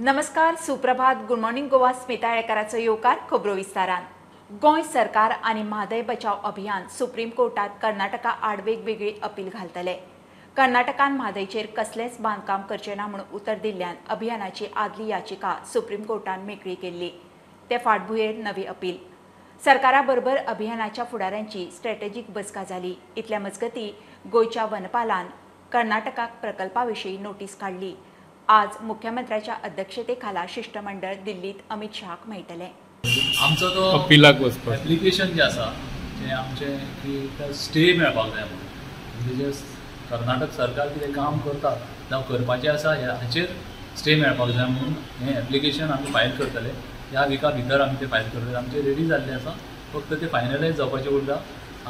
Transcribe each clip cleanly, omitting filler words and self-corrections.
नमस्कार, सुप्रभात, good morning Goa. Smita येळकाराचो येवकार खबरो विस्तारान. गोंय सरकार आनी म्हादय बचाव अभियान सुप्रीम कोर्टात कर्नाटका आड वेगवेगळी अपील घालतले. कर्नाटकान म्हादयचेर कसलेंच बांदकाम करचे ना म्हणून उतर दिल्ल्यान अभियानाची आदली याचिका सुप्रीम कोर्टान मेकळी केल्ली. ते फाटभुंयेर नवी अपील. सरकारा बरोबर अभियानाच्या फुडाऱ्यांची स्ट्रॅटेजीक बसका जाली. इतल्या मजगतीं गोंयच्या वनपालान कर्नाटकाक प्रकल्पाविशीं नोटीस काडली. आज मुख्यमंत्र्याच्या अध्यक्षतेखाला शिष्टमंडळ दिल्लीत अमित शहाक मेळटले. आमचो तो अपिलाक वचपाक एप्लिकेशन जे आसा ते आमचे की स्टे मेळपाक जाय म्हणून म्हणजे कर्नाटक सरकार कितें काम करता जावं करपाचें आसा हाचेर स्टे मेळपाक जाय म्हणून हें एप्लिकेशन आमी फायल करतले. ह्या विका भितर आमी ते फायल करतले. आमचे रेडी जाल्ले आसा, फक्त ते फायनलायज जावपाचें उरता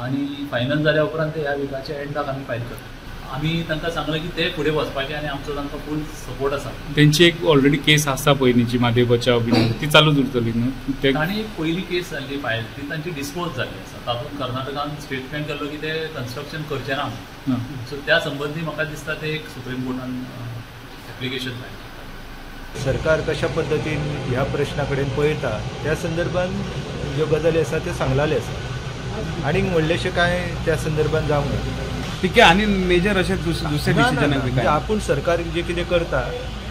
आनी फायनल जाल्या उपरांत ते ह्या विकाच्या एंडाक आमी फायल करता. आमी तांकां सांगलें की ते फुडें वचपाचें आनी आमचो तांकां फूल सपोर्ट आसा. त्यांची एक ऑलरेडी केस आसा पयलींची म्हादय बचाव अभियान, ती चालूच उरतली न्हू. तांणी एक पयली केस जाल्ली फायल, ती तांची डिस्पोज जाल्ली आसा. तातूंत कर्नाटकान स्टेटमेंट केल्लो की ते कन्स्ट्रक्शन करचें ना. सो त्या संबंधी म्हाका दिसता ते एक सुप्रीम कोर्टान एप्लिकेशन फायल. सरकार कशा पद्धतीन ह्या प्रश्ना कडेन पळयता त्या संदर्भान ज्यो गजाली आसा त्यो सांगलेले आसा आनीक व्हडलेशें कांय त्या संदर्भान जावंक ना. ठीक आहे. आणि मेजर अशें दुसरे डिसिजन आपूण सरकार जे कितें करता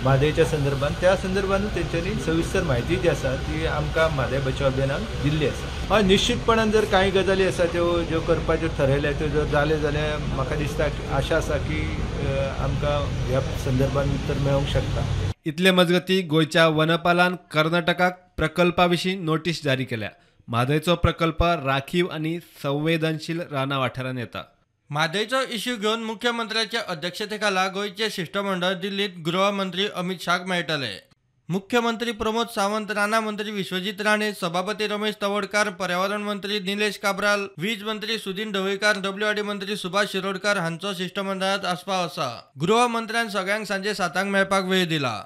म्हादयच्या संदर्भान त्या संदर्भानूच तेंच्यांनी सविस्तर म्हायती जी आसा ती आमकां म्हादय बचाव अभियानान दिल्ली आसा. हय, निश्चितपणान जर कांय गजाली आसा त्यो ज्यो करपाच्यो थरयल्या त्यो जर जाले जाल्यार म्हाका दिसता आशा आसा की आमकां ह्या संदर्भान उतर मेळोवंक शकता. इतले मजगती गोयच्या वनपालान कर्नाटकाक प्रकल्पाविशीं नोटीस जारी केल्या. म्हादयचो प्रकल्प राखीव आनी संवेदनशील राना वाठारांत येता. म्हादयचो इश्यू घेवन मुख्यमंत्र्याच्या अध्यक्षतेखाला गोंयचे शिष्टमंडळ दिल्लीत गृहमंत्री अमित शहाक मेळटले. मुख्यमंत्री प्रमोद सावंत, राना मंत्री विश्वजीत राणे, सभापती रमेश तवडकार, पर्यावरण मंत्री निलेश काब्राल, वीज मंत्री सुदीन ढवळीकार, डब्ल्यूआरडी मंत्री सुभाष शिरोडकार हांचो शिष्टमंडळात आस्पाव आसा. गृहमंत्र्यान सगळ्यांक सांजे 7 मेळपाक वेळ दिला.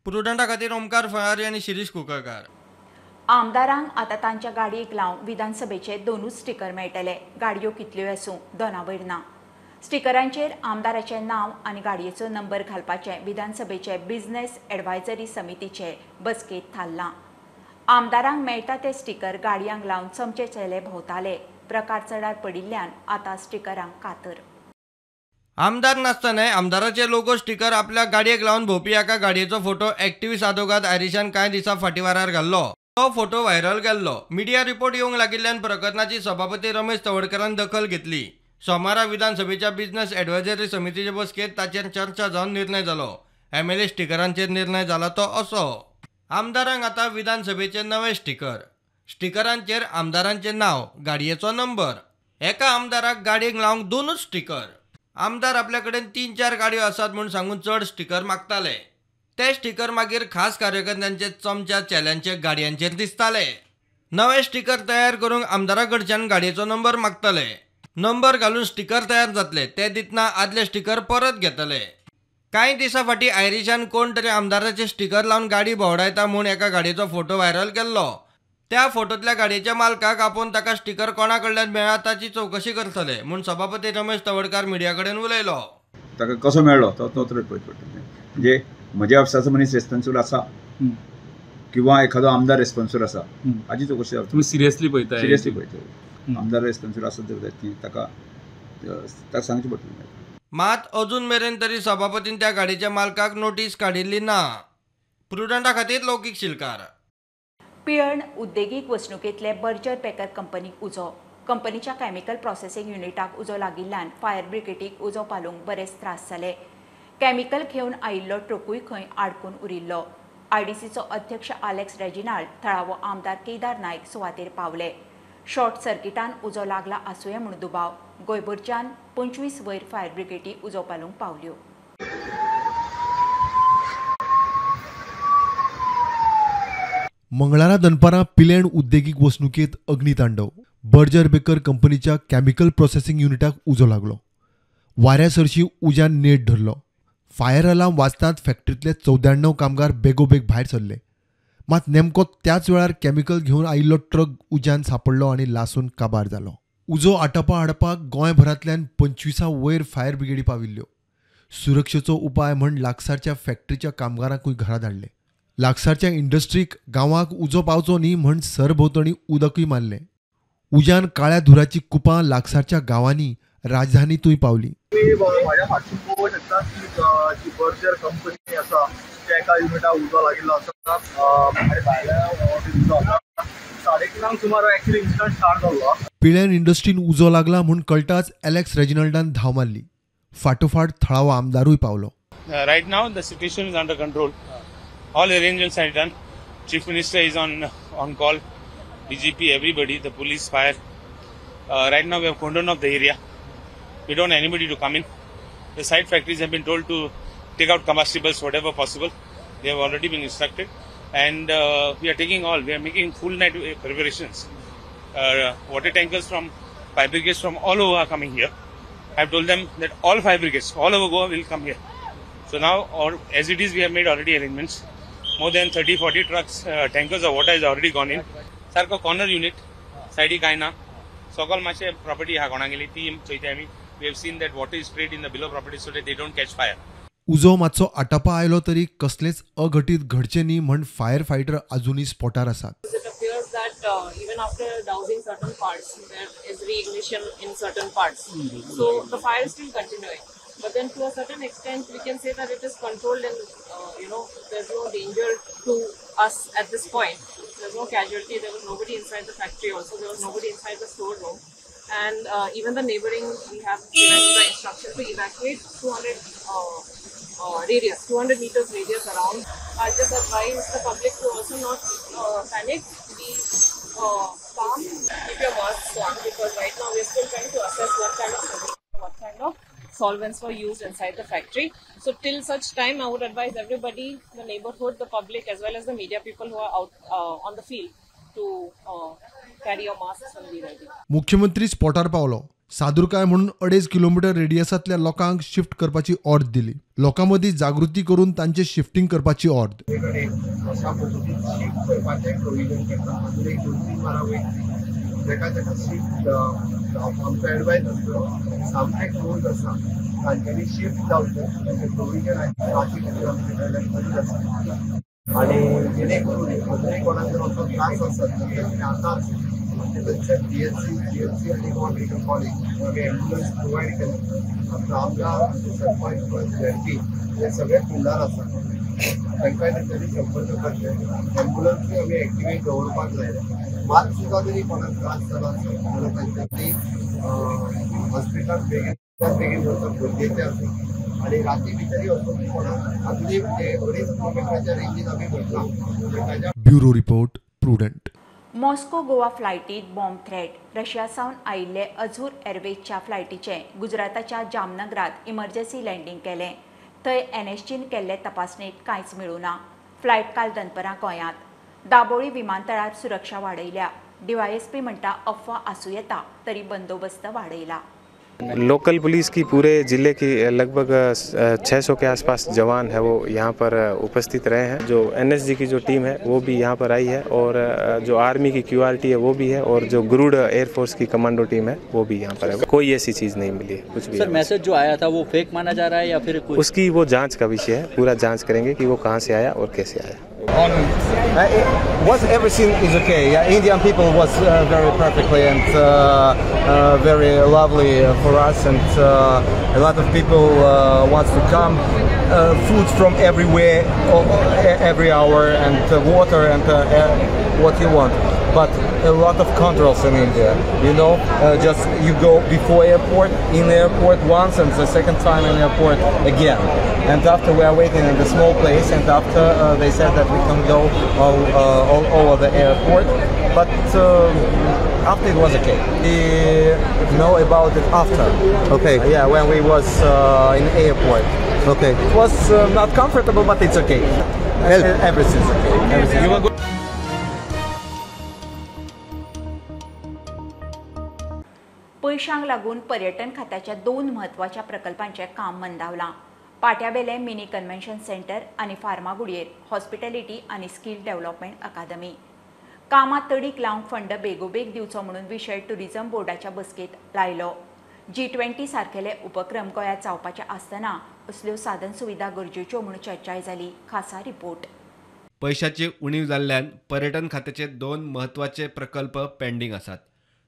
प्रुडंटा खातीर ओमकार फळारी आनी शिरीष कुंकळकार. आमदारांक आतां तांच्या गाडयेक लावन विधानसभेचे 2 स्टिकर मेळटले. गाडयो कितल्योय आसूं, दोनावयर ना. स्टिकरांचेर आमदाराचें नांव आनी गाडयेचो नंबर घालपाचें विधानसभेचे बिझनेस एडवायझरी समितीचे बसकेंत थारलां. आमदारांक मेळटा ते स्टिकर गाडयांक लावन चमचे चेले भोंवताले. प्रकार चडार पडिल्ल्यान आतां स्टिकरांक कातर. आमदार नासतना आमदाराचे लोगो स्टिकर आपल्या गाडयेक लावन भोंवपी एका गाडयेचो फोटो एक्टिव्हिस्ट आदोगाद आयरिशान कांय दिसा फाटीवारार घाल्लो. तो फोटो व्हायरल केल्लो. मिडिया रिपोर्ट येवंक लागिल्ल्यान प्रकरणाची सभापती रमेश तवडकरान दखल घेतली. सोमारा विधानसभेच्या बिझनेस एडवायझरी समितीचे बसकेत ताचेर चर्चा जावन निर्णय जालो. एमएलए स्टिकरांचेर निर्णय जाला तो असो: आमदारांक आतां विधानसभेचे नवे स्टिकर. स्टिकरांचेर आमदारांचें नांव, गाडयेचो नंबर. एका आमदाराक गाडयेक लावंक 2 स्टिकर. आमदार आपल्या कडेन 3-4 गाडयो आसात म्हूण सांगून चड स्टिकर मागताले. ते स्टिकर मागीर खास कार्यकर्त्यांचे चमच्या चेल्यांचे गाडयांचेर दिसताले. नवे स्टिकर तयार करूंक आमदारा कडच्यान गाडयेचो नंबर मागतले. नंबर घालून स्टिकर तयार जातले. ते दितना आदले स्टिकर परत घेतले. कांय दिसा फाटीं आयरिशान कोण तरी आमदाराचे स्टिकर लावन गाडी भोंवडायता म्हूण एका गाडयेचो फोटो व्हायरल केल्लो. त्या फोटोंतल्या गाडयेच्या मालकाक आपूण ताका स्टिकर कोणा कडल्यान मेळ्ळा ताची चवकशी करतले म्हूण सभापती रमेश तवडकार मिडिया कडेन उलयलो. ताका कसो मेळ्ळो तो तर पळयत पडटलें. म्हणजे म्हज्या ऑफिसाचो मनीस रेस्पॉन्सिबल आसा किंवा एखादो आमदार रेस्पॉन्सिबल आसा हाची चवकशी जाता. तुम्ही सिरियसली पळयता आमदार रेस्पॉन्सिबल आसा तर ताका सांगचें पडटलें. मात अजून मेरेन तरी सभापतीन त्या गाडयेच्या मालकाक नोटीस काडिल्ली ना. प्रुडंटा खातीर लौकीक शिलकार. पियण उद्देगीक वसणुकेंतले बर्जर पेकर कंपनीक उजो. कंपनीच्या केमिकल प्रोसेसिंग युनिटाक उजो लागिल्ल्यान फायर ब्रिगेडीक उजो पालूंक बरेच त्रास जाले. केमिकल घेवन आयिल्लो ट्रकूय खंय आडकून उरिल्लो. आयडीसीचो अध्यक्ष आलेक्स रेजिनाल्ड, थळावो आमदार केदार नायक सुवातेर पावले. शॉर्ट सर्किटान उजो लागला आसूंये म्हूण दुबाव. गोंयभरच्यान 25 वयर फायर ब्रिगेडी उजो पालूंक पावल्यो. मंगळारा दनपारां पिलेण उद्देगीक वसणुकेंत अग्नितांडव. बर्जर बेकर कंपनीच्या केमिकल प्रोसेसिंग युनिटाक उजो लागलो. वाऱ्या सरशी उज्यान नेट धरलो. फायर अलार्म वाजताच फॅक्टरींतले 94 कामगार बेगोबेग भायर सरले. मात नेमको त्याच वेळार केमिकल घेवन आयिल्लो ट्रक उज्यान सापडलो आनी लासून काबार जालो. उजो आटोवपाक गोंयभरांतल्यान 25 वयर फायर ब्रिगेडी पाविल्ल्यो. सुरक्षेचो उपाय म्हण लागसारच्या फॅक्टरीच्या कामगारांकूय घरा धाडले. लागसारच्या इंडस्ट्रीक गांवाक उजो पावचो न्ही म्हण सरभोंवतणी उदकूय मारलें. उज्यान काळ्या धुराची कुपां लागसारच्या गांवांनी राजधानीतूय पावली. माझ्या फाटसून पळोवंक शकता की जी बर्जर कंपनी आसा त्या एका युनिटाक उजो लागिल्लो आसा आनी भायल्या उजो आसा 3:30 सुमार एक्चुअली इन्सिडंट स्टार्ट जाल्लो. पिळेन इंडस्ट्रीन उजो लागला म्हूण कळटाच एलेक्स रेजिनॉल्डान धांव मारली. फाटोफाट थळावो आमदारूय पावलो. Right now the situation is under control. All arrangements are done. Chief Minister is on call. DGP, everybody, the police, fire. Right now we have cordoned off the area. We don't want anybody to come in. The side factories have been told to take out combustibles, whatever possible. They have already been instructed, and we are making full night preparations. Water tankers from fire brigades from all over are coming here. I have told them that all fire brigades all over Goa will come here. So now, as it is, we have made already arrangements. More than 30-40 trucks, tankers of water has already gone in. Sarko corner unit, side kai na. Sokol mache property ha gona geli ती चोयते आमी. We have seen that water is sprayed in the below property so that they don't catch fire. उजो मातसो आटापा आयलो तरी कसलेच अघटीत घडचे न्ही म्हण fire fighter अजूनही स्पॉटार आसात. It appears that even after dousing certain parts, there is reignition in certain parts. So the fire is still continuing. But then to a certain extent, we can say that it is controlled and, there's no danger to us at this point. There's no casualty. There was nobody inside the factory also. There was nobody inside the storeroom. And even the neighboring, we have given the instruction to evacuate 200 meters radius around. I just advise the public to also not panic, be calm, keep your masks on, because right now we're still trying to assess what kind of solvents were used inside the factory. So till such time, I would advise everybody, the neighborhood, the public, as well as the media people who are out on the field to carry your masks and be ready. मुख्यमंत्री स्पॉटार पावलो. सादुरकाय म्हणून 2.5 kilometre रेडियसातल्या लोकांक shift करपाची ऑर्ड दिली. लोकांमदी जागृती करून तांचे shifting करपाची ऑर्ड. आमचो advice आसलो सामके क्लोज आसा तांच्यांनी शिफ्ट जावचें प्रोविजन आनी जेणे करून खंय कोणाक जर असो त्रास आसत जाल्यार आतांच GMC आनी मेडिकल कॉलेज एम्बुलन्स प्रोवायड केला. आमदार सरपंच MP हे सगळे फुडार आसा. तांकांय तेंच्यांनी संपर्क करचे. एम्बुलन्सूय आमी एक्टिवेट दवरपाक जाय. मात सुद्दां जरी कोणाक त्रास जाला आसत जाल्यार तांच्यांनी हॉस्पिटलांत बेगीन वचप गरजेचें आसा. आनी राती भितरी वचून कोणाक आजूनय 2.5 किलोमिटराच्या रेंजीन आमी वयता. Bureau report Prudent. Moscow Goa फ्लायटीत बॉम्ब थ्रेट. रशिया सावन आयिल्ले अझूर एअरवेजच्या फ्लायटीचे गुजराताच्या जामनगरात इमर्जन्सी लँडिंग केलें. थंय NSGन केल्ले तपासणेत कांयच मेळूं ना. फ्लायट काल दनपरां गोंयांत. दाबोळी विमानतळार सुरक्षा वाडयल्या. DYSP म्हणटा अफवा आसूं येता तरी बंदोबस्त वाडयला. लोकल पुलिस की पूरे ज़िले की लगभग 600 के आसपास जवान है वो यहाँ पर उपस्थित रहे हैं. जो NSG की जो टीम है वो भी यहाँ पर आई है और जो आर्मी की QRT है वो भी है और जो गरुड़ एयरफोर्स की कमांडो टीम है वो भी यहाँ पर है. कोई ऐसी चीज़ नहीं मिली है कुछ भी. सर मैसेज जो आया था वो फेक माना जा रहा है या फिर उसकी वो जाँच का विषय है. पूरा जाँच करेंगे कि वो कहाँ से आया और कैसे आया. Was everything is okay? Yeah, Indian people was very perfectly and very lovely for us, and a lot of people wants to come. Food from everywhere, every hour, and water and what you want. But a lot of controls in India. Just you go before airport, in airport once, and the second time in airport again. And after we are waiting in the small place, and after they said that we can go all over the airport, but after it was okay. We know about it after. Okay. Yeah, when we was in airport. Okay. It was not comfortable, but it's okay. Everything's okay. Everything. You were good. पयशांक लागून पर्यटन खात्याच्या 2 म्हत्वाच्या प्रकल्पांचे काम मंदावलां. पाट्याबेले mini convention centre आणि फार्मागुडयेर hospitality आणि skill development अकादमी. कामां तडीक लावंक फंड बेगोबेग दिवचो म्हणून विशय टुरिझम बोर्डाच्या बसकेत लायलो. G20 सारकेले उपक्रम गोंयांत जावपाचे आसतना असल्यो साधन सुविधा गरजेच्यो म्हणून चर्चाय जाली. खासा रिपोर्ट. पैशाची उणीव जाल्ल्यान पर्यटन खात्याचे 2 महत्वाचे प्रकल्प पेंडींग आसात.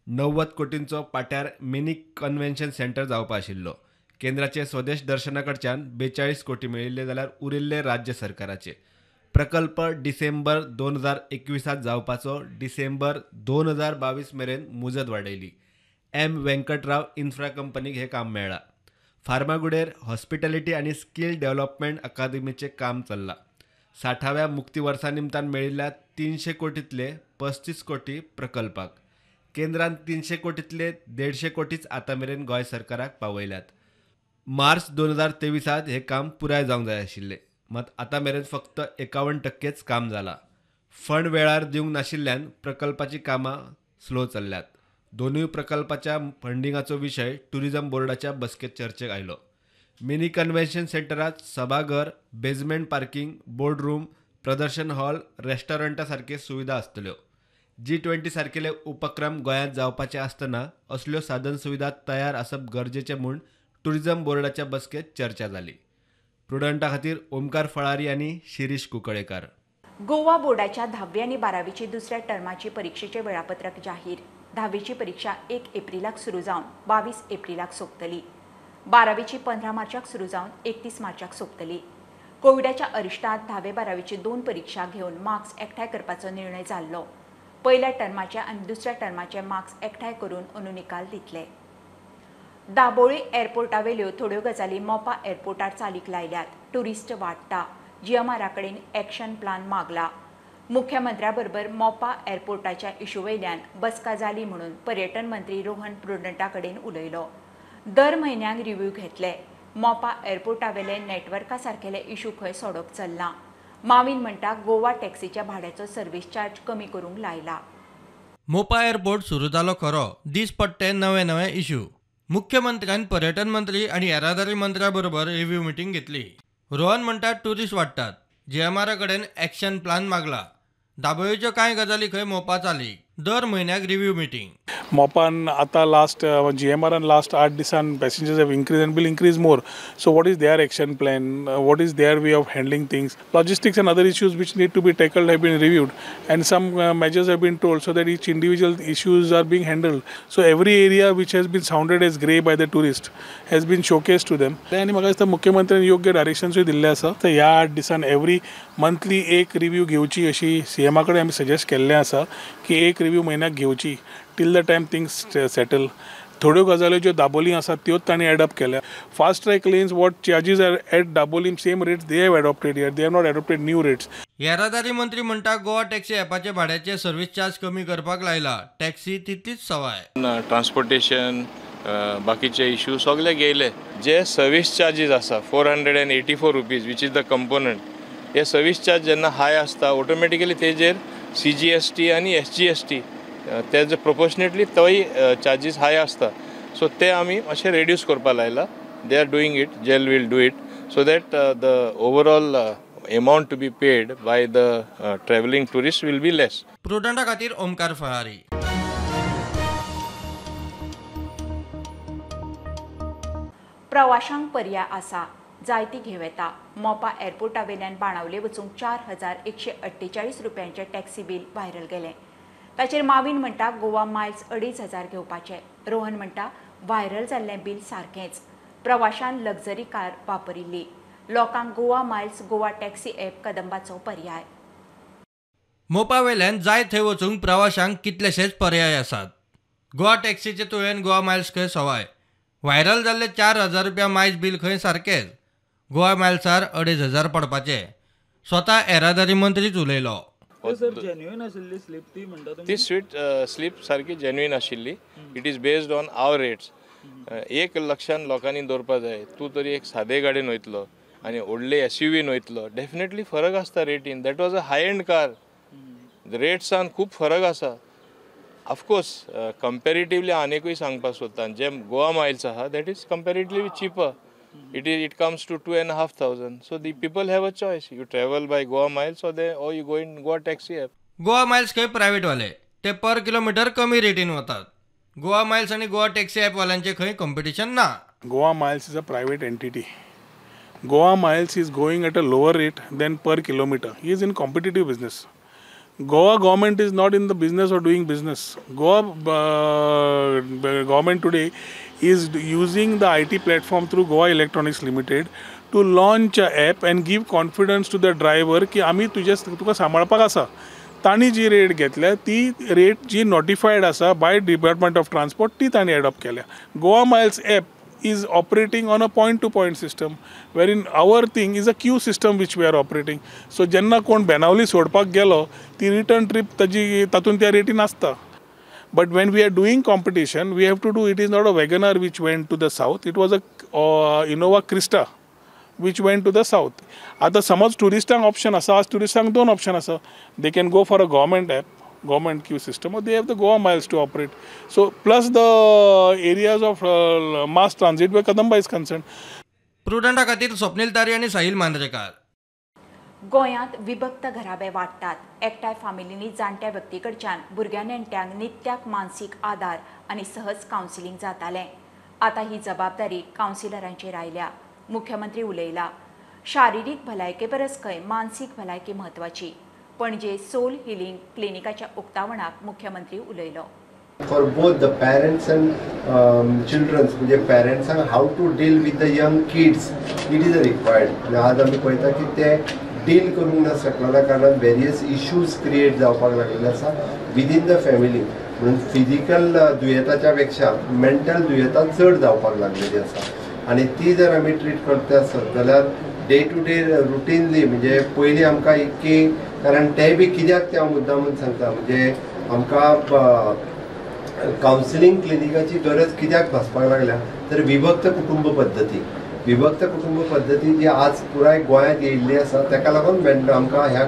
90 कोटींचो पाट्यार मिनी कन्व्हेन्शन सेंटर जावपा आशिल्लो. केंद्राचे स्वदेश दर्शनाकडच्यान 42 कोटी मेळिल्ले जाल्यार उरिल्ले राज्य सरकाराचे. प्रकल्प डिसेंबर 2021 जावपाचो डिसेंबर 2022 मेरेन मुजत वाडयली. एम वेंकटराव इन्फ्रा कंपनीक हे काम मेळ्ळां. फार्मागुडेर हॉस्पिटॅलिटी आनी स्किल डेव्हलपमेंट अकादेमीचे काम चल्लां. 60व्या मुक्ती वर्सा निमतान मेळिल्ल्या 300 कोटींतले 35 कोटी प्रकल्पाक. केंद्रान 300 कोटींतले 150 कोटीच आतां मेरेन गोंय सरकाराक पावयल्यात. मार्च 2023 हे काम पुराय जावंक जाय आशिल्ले, मात आतां मेरेन फक्त 51% काम जालां. फंड वेळार दिवंक नाशिल्ल्यान प्रकल्पाची कामां स्लो चल्ल्यात. दोनूय प्रकल्पाच्या फंडिंगाचो विशय टुरिझम बोर्डाच्या बसकेत चर्चेक आयलो. मिनी कन्व्हेन्शन सेंटरात सभाघर, बेजमेंट पार्किंग, बोर्ड रूम, प्रदर्शन हॉल, रेस्टॉरंटा सारखे सुविधा आसतल्यो. G20 सारकेले उपक्रम गोंयांत जावपाचे आसतना असल्यो साधन सुविधा तयार आसप गरजेचे म्हूण टुरिझम बोर्डाच्या बसकेत चर्चा जाली. प्रुडंटा खातीर ओमकार फळारी आनी शिरीष कुंकळेकार. गोवा बोर्डाच्या 10वी आणि 12वीची दुसऱ्या टर्माची परीक्षेचे वेळापत्रक जाहीर. 10वीची परीक्षा 1 एप्रिलाक सुरू जावन 22 एप्रिलाक सोंपतली. 12वीची 15 मार्चाक सुरू जावन 31 मार्चाक सोंपतली. कोविडाच्या अरिश्टांत 10वी 12वीची 2 परीक्षा घेवन मार्क्स एकठांय करपाचो निर्णय जाल्लो. पहिल्या टर्माचे आनी दुसऱ्या टर्माचे मार्क्स एकठांय करून अंदू निकाल दितले. दाबोळी एअरपोर्टावेल्यो थोड्यो गजाली मोपा एअरपोर्टार चालीक लायल्यात. टुरिस्ट वाडटा. GMR कडेन एक्शन प्लान मागला. मुख्यमंत्र्याबरोबर मोपा एअरपोर्टाच्या इशू वयल्यान बसका जाली म्हणून पर्यटन मंत्री रोहन प्रुडंटा कडेन उलयलो. दर म्हयन्याक रिव्ह्यू घेतले. मोपा एअरपोर्टावेले नेटवर्का सारकेले इशू खंय सोडप चल्ला. माविन म्हणटा गोवा टॅक्सीच्या भाड्याचो सर्व्हिस चार्ज कमी करूंक लायला. मोपा एअरपोर्ट सुरू जालो खरो, दीस पडटे नवे इश्यू. मुख्यमंत्र्यान पर्यटन मंत्री आणि येरादारी मंत्र्या बरोबर रिव्ह्यू मिटींग घेतली. रोहन म्हणटा टुरिस्ट वाडटात. GMR कडेन एक्शन प्लान मागला. दाबोळेच्यो कांय गजाली खंय मोपा चालीक. दर म्हयन्याक रिव्ह्यू मिटींग. मोपान आता लास्ट GMR लास्ट 8 दिसान passengers have increase end will increase more. So what is their action plan? What is their way of handling things? Logistics end other issues which need to be tackled have been reviewed and some measures have been told so that each individual issues are being handled. So every area which has been sounded as grey by the tourist has been showcased to them. आणि म्हाका दिसता मुख्यमंत्र्यान योग्य directions दिल्ले आसा. तर ह्या 8 दिसान एवरी मंथली एक रिव्ह्यू घेवची अशी CM कडेन आमी सजेस्ट केल्लें आसा की एक रिव्ह्यू म्हयन्याक घेवची till the time things settle. थोड्यो गजाल्यो ज्यो दाबोलीं आसात त्योच तांणी एडॉप्ट केल्या. Fast track lanes what charges are at Dabolim same rates they have adopted here. They have not adopted new rates. येरादारी मंत्री म्हणटा गोवा टॅक्सी ॲपाचे भाड्याचे सर्व्हिस चार्ज कमी करपाक लायला. टॅक्सी तितलीच सवाय. ट्रान्सपोर्टेशन बाकीचे इश्यू सगळे गेले. जे सर्व्हिस चार्जीस आसा 484 rupees which is the component. हे सर्व्हिस चार्ज जेन्ना हाय आसता ऑटोमॅटिकली तेजेर CGST आनी SGST तेजे प्रोपोर्शनेटली तोय चार्जीस हाय आसता. सो ते आमी अशें रेड्यूस करपा लायला. They are doing it. जेल will do it so that the overall amount to be paid by the travelling tourists will be less. प्रुडंटा खातीर ओमकार फळारी. प्रवाशांक पर्याय आसा. जायती घेव येता. मोपा एअरपोर्टा वयल्यान बाणावले वचूंक 4,148 रुपयांचे टॅक्सी बील व्हायरल गेलें. ताचेर माविन म्हणटा गोवा मायल्स 2,500 घेवपाचे. रोहन म्हणटा व्हायरल जाल्लें बील सारकेंच. प्रवाशान लक्झरी कार वापरिल्ली. लोकांक Goa Miles Goa taxi app कदंबाचो पर्याय. मोपा वयल्यान जाय थंय वचूंक प्रवाशांक कितलेशेच पर्याय आसात. गोवा टॅक्सीचे तुळेन गोवा मायल्स खंय सवाय. व्हायरल जाल्ले 4,000 रुपया मायल्स बील खंय सारकेंच. गोवा मायल्सार 2,500 पडपाचे. स्वता येरादारी मंत्रीच उलयलो. ती स्वीट स्लीप सारकी जेन्युइन आशिल्ली. It is based on our rates. 1 लक्षान लोकांनी दवरपा जाय. तूं तरी एक सादे गाडयेन वयतलो आनी व्हडले SUVन वयतलो. डेफिनेटली फरक आसता रेटीन. That was a high end car. रेट्सान खूब फरक आसा. ऑफकोर्स कंपेरेटिवली आनीकूय सांगपाक सोदता जे गोवा मायल्स आहा that is comparatively cheaper. It comes to 2,500. So the people have a choice. You travel by Goa Miles or you go in Goa Taxi app. Goa Miles खंय प्रायव्हेट वाले ते पर किलोमीटर कमी रेटीन वतात. गोवा मायल्स आणि गोवा टॅक्सी ॲप वाल्यांचे खंय competition ना. Goa Miles is a private entity. Goa Miles is going at a lower rate than per kilometer. He is in competitive business. Goa government is not in the business of doing business. Goa government today is using the IT platform through Goa Electronics Limited to launch a app and give confidence to the driver की आम्ही तुका सांबाळपाक आसा. तांणी जी rate घेतल्या ती rate जी notified आसा by department of transport ती तांणी एडॉप्ट केल्या. Goa miles app is operating on a point-to-point system, wherein our thing is a queue system which we are operating. So jenna कोण बेनावली सोडपाक गेलो ती रिटर्न ट्रिप तातून त्या रेटीन आसता. But when we are doing competition, we have to do, it is not a WagonR which went to the south, it was a Innova Krista which went to the south. आता समज टुरिस्टांक option आसा, आज टुरिस्टांक दोन option आसा. They can go for a government app, government queue system, or they have the Goa Miles to operate. So plus the areas of mass transit where Kadamba is concerned. प्रुडंटा खातीर स्वप्नील तारी आणि साहिल मांद्रेकार. गोंयांत विभक्त घराबे वाडटात. एकठांय फामिलींनी जाणट्या व्यक्तीकडच्यान भुरग्या नेणट्यांक नित्याक मानसीक आदार आनी सहज कावन्सिलिंग जातालें. आतां ही जबाबदारी कावन्सिलरांचेर आयल्या. मुख्यमंत्री उलयला, शारिरीक भलायके परस खंय मानसीक भलायकी म्हत्वाची. पणजे सोल हिलिंग क्लिनिकाच्या उक्तावणाक मुख्यमंत्री उलयलो. For both the parents and children, म्हणजे पेरेंट्सांक how to deal with the young kids it is required. आज आमी पळयता की ते डील करूंक ना शकलेल्या कारणान वेरियस इश्यूज क्रिएट जावपाक लागलेले आसा विदीन द फॅमिली. म्हणून फिजिकल दुयेंताच्या पेक्षा मेंटल दुयेंतां चड जावपाक लागलेली आसा. आनी ती जर आमी ट्रीट करता आसत जाल्यार डे टू डे रुटीनली म्हणजे पयलीं आमकां इतकी, कारण ते बी कित्याक ते हांव मुद्दामून सांगता, म्हणजे आमकां कावन्सिलिंग क्लिनिकाची गरज कित्याक भासपाक लागल्या तर विभक्त कुटुंब पद्दती जी आज पुराय गोंयांत येयल्ली आसा ताका लागून आमकां ह्या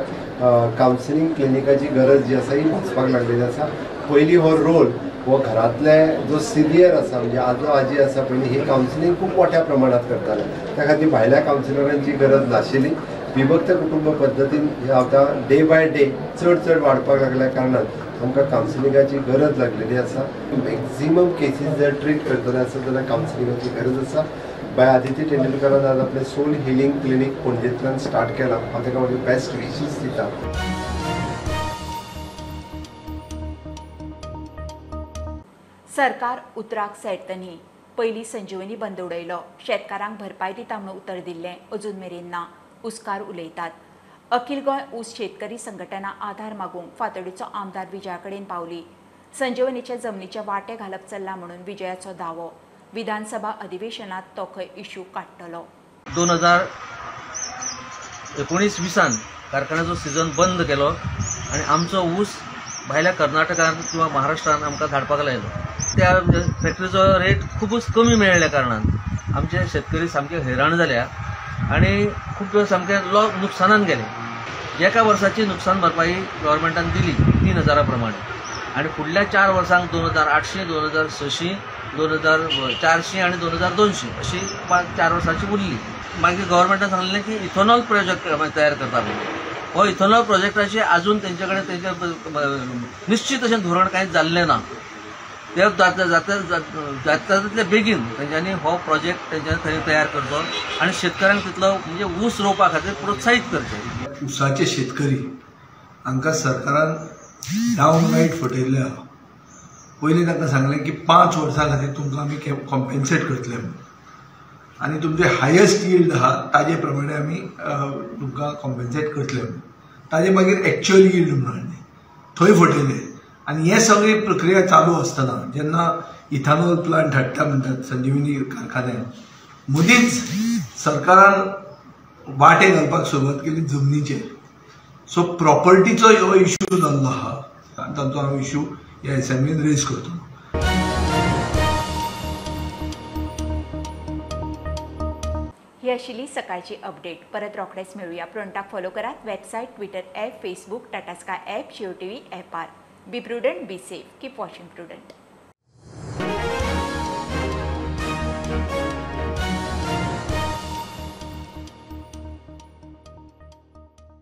कावन्सिलिंग क्लिनिकाची गरज जी आसा ही भासपाक लागलेली आसा. पयलीं हो रोल हो घरांतले जो सिनियर आसा म्हणजे आजो आजी आसा पयलीं ही कावन्सिलिंग खूब मोठ्या प्रमाणात करताले. त्या खातीर भायल्या कावन्सिलरांची गरज नाशिल्ली. विभक्त कुटुंब पद्दतीन आतां डे बाय डे चड वाडपाक लागल्या कारणान आमकां कावन्सिलिंगाची गरज लागलेली आसा. मॅक्झिमम केसीस जर ट्रीट करतले आसत जाल्यार कावन्सिलिंगाची गरज आसा. बाय आदित्य तेंडुलकरान आज आपलें सोल हिलिंग क्लिनीक पणजेंतल्यान स्टार्ट केलां. हांव ताका म्हाजे बेस्ट विशीस दिता. सरकार उतराक सेटतनी पयलीं संजीवनी बंद उडयलो. शेतकारांक भरपाय दिता म्हणून उतर दिल्लें अजून मेरेन ना. उस्कार उलयतात. अखिल गोय ऊस शेतकरी संघटना आधार मागूंक फातोडेचो आमदार विजया कडेन पावली. संजीवनीच्या जमनीचे वांटे घालप चल्ला म्हणून विजयाचो दावो. विधानसभा अधिवेशनात तो खंय इश्यू काडटलो. 2019-20 कारखान्याचो सिजन बंद केलो आनी आमचो ऊस भायल्या कर्नाटकान किंवा महाराष्ट्रान आमकां धाडपाक लायलो. त्या फॅक्टरीचो रेट खूबच कमी मेळिल्ल्या कारणान आमचे शेतकरी सामके हैराण जाल्या आनी खूब दिवस सामके नुकसानान गेले. एका वर्साची नुकसान भरपाई गव्हर्मेंटान दिली 3000 प्रमाणे आनी फुडल्या 4 वर्सांक 2800, 2600, 2400 आनी 2200 अशी 4 वर्सांची उरली. मागीर गव्हर्मेंटान सांगलें की इथेनॉल प्रोजेक्ट तयार करता म्हणून. हो इथेनॉल प्रोजेक्टाचे अजून तेंचे कडेन तेंचे निश्चित अशें धोरण कांयच जाल्लें ना. ते जाता बेगीन तेंच्यांनी हो प्रोजेक्ट तेंच्यांनी थंय तयार करचो आनी शेतकऱ्यांक तितलो म्हणजे ऊस रोवपा खातीर प्रोत्साहीत करचें. ऊसाचे शेतकरी हांकां सरकारान डावनलायट फटयल्या. पयलीं तांकां सांगलें की 5 वर्सां खातीर तुमकां आमी कॉम्पेन्सेट करतले म्हणून आनी तुमचे हायेस्ट यील्ड आहा ताजे प्रमाणे आमी तुमकां कॉम्पेन्सेट करतले म्हणून. ताजे मागीर एक्च्युअल यील्ड म्हणून हाडले, थंय फटयले. आनी हे सगळी प्रक्रिया चालू आसतना जेन्ना इथेनॉल प्लांट हाडटा म्हणटात संजीवनी कारखान्यान, मदींच सरकारान वाटे घालपाक सुरवात केली जमनीचेर. सो प्रॉपर्टीचो हो इश्यू जाल्लो आहा. ताचो हांव इश्यू ह्या असेंब्लीन रेज करतो. ही आशिल्ली सकाळची अपडेट. परत रोखडेच मेळुया. फ्रंटाक फॉलो करात. Website, Twitter app, Facebook, Tata Sky app, Jio TV ॲपार. Be Prudent, be safe, keep watching prudent.